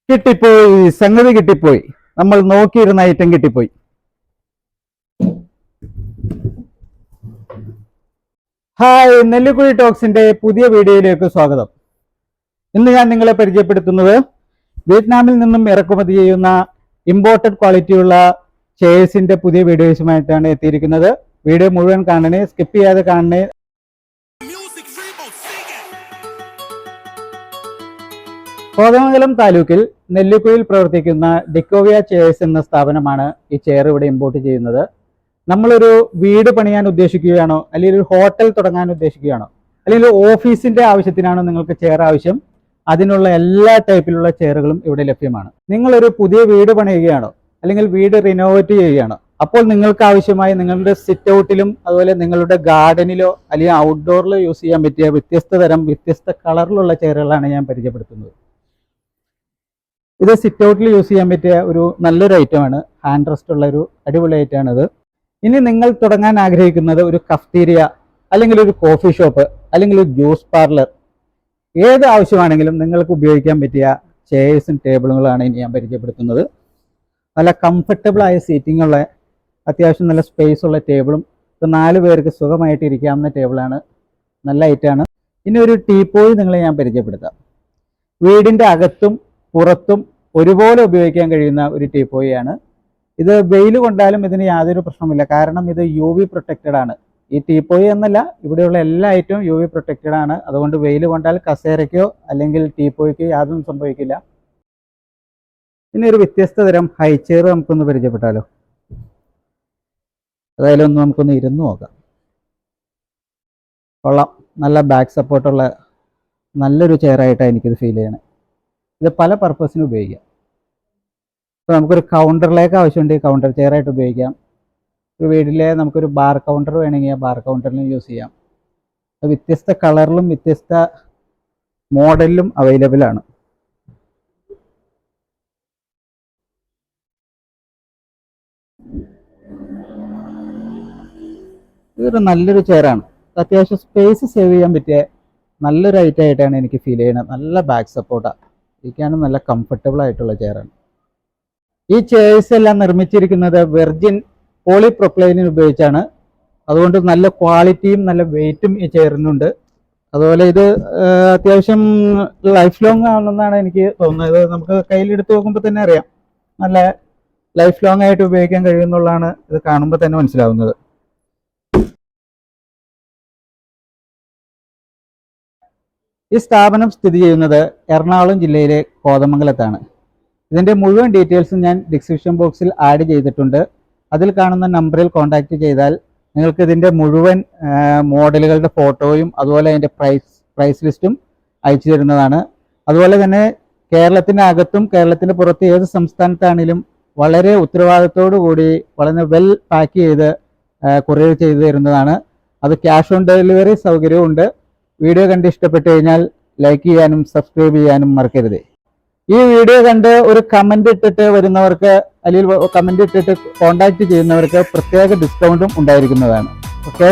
കിട്ടിപ്പോയി, സംഗതി കിട്ടിപ്പോയി. നമ്മൾ നോക്കിയിരുന്ന ഐറ്റം കിട്ടിപ്പോയി. ഹായ്, നെല്ലിക്കുഴി ടോക്സിന്റെ പുതിയ വീഡിയോയിലേക്ക് സ്വാഗതം. ഇന്ന് ഞാൻ നിങ്ങളെ പരിചയപ്പെടുത്തുന്നത് വിയറ്റ്നാമിൽ നിന്നും ഇറക്കുമതി ചെയ്യുന്ന ഇമ്പോർട്ടഡ് ക്വാളിറ്റിയുള്ള ചെയർസിന്റെ പുതിയ വീഡിയോസുമായിട്ടാണ് എത്തിയിരിക്കുന്നത്. വീഡിയോ മുഴുവൻ കാണണേ, സ്കിപ്പ് ചെയ്യാതെ കാണണേ. കോതമംഗലം താലൂക്കിൽ നെല്ലിക്കുഴിയിൽ പ്രവർത്തിക്കുന്ന ഡിക്കോവിയ ചെയർസ് എന്ന സ്ഥാപനമാണ് ഈ ചെയർ ഇവിടെ ഇമ്പോർട്ട് ചെയ്യുന്നത്. നമ്മളൊരു വീട് പണിയാൻ ഉദ്ദേശിക്കുകയാണോ, അല്ലെങ്കിൽ ഒരു ഹോട്ടൽ തുടങ്ങാൻ ഉദ്ദേശിക്കുകയാണോ, അല്ലെങ്കിൽ ഓഫീസിന്റെ ആവശ്യത്തിനാണോ നിങ്ങൾക്ക് ചെയർ ആവശ്യം, അതിനുള്ള എല്ലാ ടൈപ്പിലുള്ള ചെയറുകളും ഇവിടെ ലഭ്യമാണ്. നിങ്ങളൊരു പുതിയ വീട് പണിയുകയാണോ, അല്ലെങ്കിൽ വീട് റിനോവേറ്റ് ചെയ്യുകയാണോ, അപ്പോൾ നിങ്ങൾക്ക് ആവശ്യമായി നിങ്ങളുടെ സിറ്റ് ഔട്ടിലും അതുപോലെ നിങ്ങളുടെ ഗാർഡനിലോ അല്ലെങ്കിൽ ഔട്ട്ഡോറിലോ യൂസ് ചെയ്യാൻ പറ്റിയ വ്യത്യസ്ത കളറിലുള്ള ചെയറുകളാണ് ഞാൻ പരിചയപ്പെടുത്തുന്നത്. ഇത് സിറ്റ് ഔട്ടിൽ യൂസ് ചെയ്യാൻ പറ്റിയ ഒരു നല്ലൊരു ഐറ്റമാണ്. ഹാൻഡ് റെസ്റ്റ് ഉള്ള ഒരു അടിപൊളി ഐറ്റമാണിത്. ഇനി നിങ്ങൾ തുടങ്ങാൻ ആഗ്രഹിക്കുന്നത് ഒരു കഫ്റ്റീരിയ, അല്ലെങ്കിൽ ഒരു കോഫി ഷോപ്പ്, അല്ലെങ്കിൽ ഒരു ജ്യൂസ് പാർലർ, ഏത് ആവശ്യമാണെങ്കിലും നിങ്ങൾക്ക് ഉപയോഗിക്കാൻ പറ്റിയ ചെയർസും ടേബിളുകളാണ് ഇനി ഞാൻ പരിചയപ്പെടുത്തുന്നത്. നല്ല കംഫർട്ടബിൾ ആയ സീറ്റിംഗ് ഉള്ള, അത്യാവശ്യം നല്ല സ്പേസ് ഉള്ള ടേബിളും, ഇപ്പോൾ 4 പേർക്ക് സുഖമായിട്ട് ഇരിക്കാവുന്ന ടേബിളാണ്. നല്ല ഐറ്റമാണ്. ഇനി ഒരു ടീപ്പോയി നിങ്ങളെ ഞാൻ പരിചയപ്പെടുത്താം. വീടിൻ്റെ അകത്തും പുറത്തും ഒരുപോലെ ഉപയോഗിക്കാൻ കഴിയുന്ന ഒരു ടീപ്പോയിയാണ് ഇത്. വെയിൽ കൊണ്ടാലും ഇതിന് യാതൊരു പ്രശ്നമില്ല, കാരണം ഇത് UV പ്രൊട്ടക്റ്റഡ് ആണ്. ഈ ടീപ്പോയി എന്നല്ല, ഇവിടെയുള്ള എല്ലാ ഐറ്റവും UV പ്രൊട്ടക്റ്റഡ് ആണ്. അതുകൊണ്ട് വെയിൽ കൊണ്ടാൽ കസേരയ്ക്കോ അല്ലെങ്കിൽ ടീപ്പോയ്ക്കോ യാതൊന്നും സംഭവിക്കില്ല. പിന്നെ ഒരു വ്യത്യസ്ത തരം ഹൈ ചെയർ നമുക്കൊന്ന് പരിചയപ്പെട്ടാലോ. അതായാലും ഒന്ന് നമുക്കൊന്ന് ഇരുന്ന് നോക്കാം. കൊള്ളാം, നല്ല ബാക്ക് സപ്പോർട്ടുള്ള നല്ലൊരു ചെയറായിട്ടാണ് എനിക്കിത് ഫീൽ ചെയ്യണത്. ഇത് പല പർപ്പസിനും ഉപയോഗിക്കാം. ഇപ്പോൾ നമുക്കൊരു കൗണ്ടറിലേക്ക് ആവശ്യമുണ്ടെങ്കിൽ കൗണ്ടർ ചെയറായിട്ട് ഉപയോഗിക്കാം. ഒരു വീട്ടിലെ നമുക്കൊരു ബാർ കൗണ്ടർ വേണമെങ്കിൽ ബാർ കൗണ്ടറിലും യൂസ് ചെയ്യാം. വ്യത്യസ്ത കളറിലും വ്യത്യസ്ത മോഡലിലും അവൈലബിൾ ആണ്. ഇതൊരു നല്ലൊരു ചെയറാണ്. അത്യാവശ്യം സ്പേസ് സേവ് ചെയ്യാൻ പറ്റിയ നല്ലൊരു ഐറ്റമായിട്ടാണ് എനിക്ക് ഫീൽ ചെയ്യുന്നത്. നല്ല ബാക്ക് സപ്പോർട്ടാണ്, ഇരിക്കാനും നല്ല കംഫർട്ടബിൾ ആയിട്ടുള്ള ചെയറാണ്. ഈ ചെയർസ് എല്ലാം നിർമ്മിച്ചിരിക്കുന്നത് വെർജിൻ പോളിപ്രൊപ്പൈലിൻ ഉപയോഗിച്ചാണ്. അതുകൊണ്ട് നല്ല ക്വാളിറ്റിയും നല്ല വെയിറ്റും ഈ ചെയറിനുണ്ട്. അതുപോലെ ഇത് അത്യാവശ്യം ലൈഫ് ലോങ് ആണെന്നാണ് എനിക്ക് തോന്നുന്നത്. നമുക്ക് കയ്യിലെടുത്ത് നോക്കുമ്പോൾ തന്നെ അറിയാം, നല്ല ലൈഫ് ലോങ് ആയിട്ട് ഉപയോഗിക്കാൻ കഴിയുമെന്നുള്ളതാണ് ഇത് കാണുമ്പോൾ തന്നെ മനസ്സിലാവുന്നത്. ഈ സ്ഥാപനം സ്ഥിതി ചെയ്യുന്നത് എറണാകുളം ജില്ലയിലെ കോതമംഗലത്താണ്. ഇതിൻ്റെ മുഴുവൻ ഡീറ്റെയിൽസും ഞാൻ ഡിസ്ക്രിപ്ഷൻ ബോക്സിൽ ആഡ് ചെയ്തിട്ടുണ്ട്. അതിൽ കാണുന്ന നമ്പറിൽ കോൺടാക്റ്റ് ചെയ്താൽ നിങ്ങൾക്ക് ഇതിൻ്റെ മുഴുവൻ മോഡലുകളുടെ ഫോട്ടോയും അതുപോലെ അതിൻ്റെ പ്രൈസ് ലിസ്റ്റും അയച്ചു തരുന്നതാണ്. അതുപോലെ തന്നെ കേരളത്തിൻ്റെ അകത്തും കേരളത്തിൻ്റെ പുറത്ത് ഏത് സംസ്ഥാനത്താണെങ്കിലും വളരെ ഉത്തരവാദിത്തോടു കൂടി വളരെ വെൽ പാക്ക് ചെയ്ത് കൊറിയർ ചെയ്തു തരുന്നതാണ്. അത് ക്യാഷ് ഓൺ ഡെലിവറി സൗകര്യവും ഉണ്ട്. വീഡിയോ കണ്ട് ഇഷ്ടപ്പെട്ടു കഴിഞ്ഞാൽ ലൈക്ക് ചെയ്യാനും സബ്സ്ക്രൈബ് ചെയ്യാനും മറക്കരുത്. ഈ വീഡിയോ കണ്ട് ഒരു കമന്റ് ഇട്ടിട്ട് വരുന്നവർക്ക്, അല്ലെങ്കിൽ കമന്റ് ഇട്ടിട്ട് കോൺടാക്ട് ചെയ്യുന്നവർക്ക് പ്രത്യേക ഡിസ്കൗണ്ടും ഉണ്ടായിരിക്കുന്നതാണ്. ഓക്കെ.